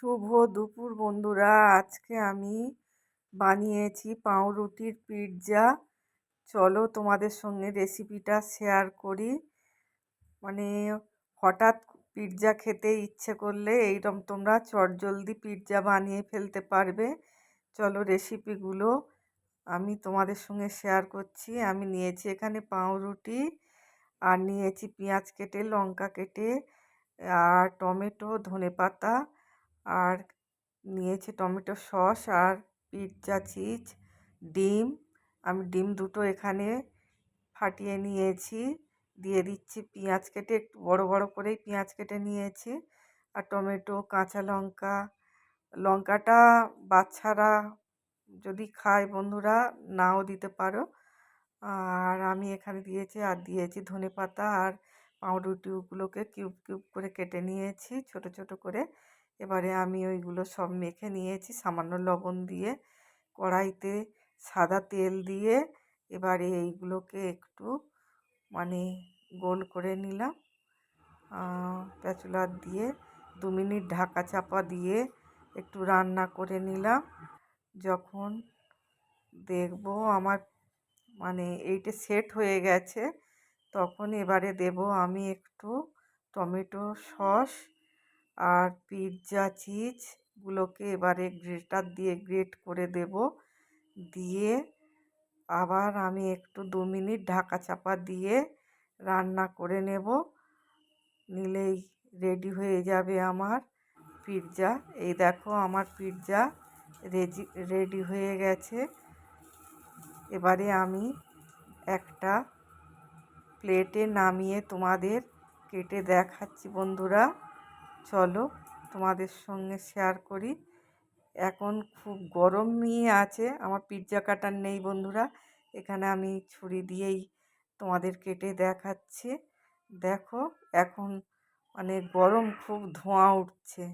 শুভ দুপুর বন্ধুরা। আজকে আমি বানিয়েছি পাউরুটির পিৎজা। চলো তোমাদের সঙ্গে রেসিপিটা শেয়ার করি। মানে হঠাৎ পিৎজা খেতে ইচ্ছে করলে এইরকম তোমরা চটজলদি পিৎজা বানিয়ে ফেলতে পারবে। চলো রেসিপিগুলো আমি তোমাদের সঙ্গে শেয়ার করছি। আমি নিয়েছি এখানে পাউরুটি, আর নিয়েছি পেঁয়াজ কেটে, লঙ্কা কেটে, আর টমেটো, ধনেপাতা, আর নিয়েছি টমেটো সস, আর পিৎজা চিজ, ডিম। আমি ডিম দুটো এখানে ফাটিয়ে নিয়েছি। দিয়ে দিচ্ছি পেঁয়াজ কেটে, একটু বড় বড় করেই পেঁয়াজ কেটে নিয়েছি, আর টমেটো, কাঁচা লঙ্কা। লঙ্কাটা বাচ্চারা যদি খায় বন্ধুরা নাও দিতে পারো। আর আমি এখানে দিয়েছি, আর দিয়েছি ধনেপাতা, আর পাউরুটিগুলোকে কিউব কিউব করে কেটে নিয়েছি ছোট ছোট করে। এবারে আমি ওইগুলো সব মেখে নিয়েছি সামান্য লবণ দিয়ে। কড়াইতে সাদা তেল দিয়ে এবারে এইগুলোকে একটু মানে গোল করে নিলাম। প্যাচুলার দিয়ে 2 মিনিট ঢাকা চাপা দিয়ে একটু রান্না করে নিলাম। যখন দেখবো আমার মানে এইটা সেট হয়ে গেছে, তখন এবারে দেব আমি একটু টমেটো সস আর পিৎজা চিজগুলোকে এবারে গ্রেটার দিয়ে গ্রেট করে দেব। দিয়ে আবার আমি একটু 2 মিনিট ঢাকা চাপা দিয়ে রান্না করে নেব। নিলেই রেডি হয়ে যাবে আমার পিৎজা। এই দেখো আমার পিৎজা রেডি হয়ে গেছে। এবারে আমি একটা প্লেটে নামিয়ে তোমাদের কেটে দেখাচ্ছি বন্ধুরা। চলো তোমাদের সঙ্গে শেয়ার করি। এখন খুব গরম নিয়ে আছে, আমার পিৎজা কাটার নেই বন্ধুরা। এখানে আমি ছুরি দিয়েই তোমাদের কেটে দেখাচ্ছি। দেখো এখন মানে গরম, খুব ধোঁয়া উঠছে।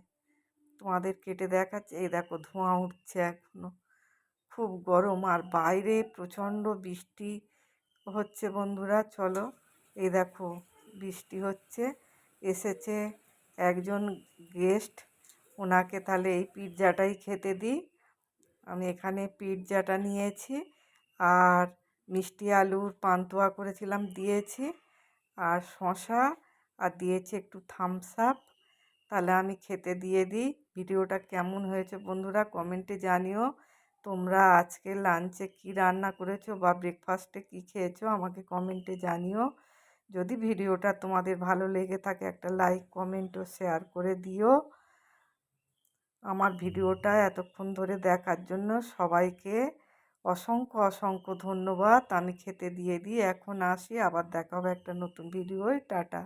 তোমাদের কেটে দেখাচ্ছি, এই দেখো ধোঁয়া উঠছে এখনো। খুব গরম, আর বাইরে প্রচণ্ড বৃষ্টি হচ্ছে বন্ধুরা। চলো এই দেখো বৃষ্টি হচ্ছে। এসেছে একজন গেস্ট, ওনাকে তাহলে এই পিৎজাটাই খেতে দিই। আমি এখানে পিৎজাটা নিয়েছি, আর মিষ্টি আলুর পান্তুয়া করেছিলাম দিয়েছি, আর শসা, আর দিয়েছি একটু থামস আপ। তাহলে আমি খেতে দিয়ে দিই। ভিডিওটা কেমন হয়েছে বন্ধুরা কমেন্টে জানিও। তোমরা আজকে লাঞ্চে কি রান্না করেছো বা ব্রেকফাস্টে কি খেয়েছো আমাকে কমেন্টে জানিও। যদি ভিডিওটা তোমাদের ভালো লেগে থাকে একটা লাইক, কমেন্ট ও শেয়ার করে দিও। আমার ভিডিওটা এতক্ষণ ধরে দেখার জন্য সবাইকে অসংখ্য অসংখ্য ধন্যবাদ। আমি খেতে দিয়ে দিই, এখন আসি, আবার দেখা হবে একটা নতুন ভিডিওয়। টাটা।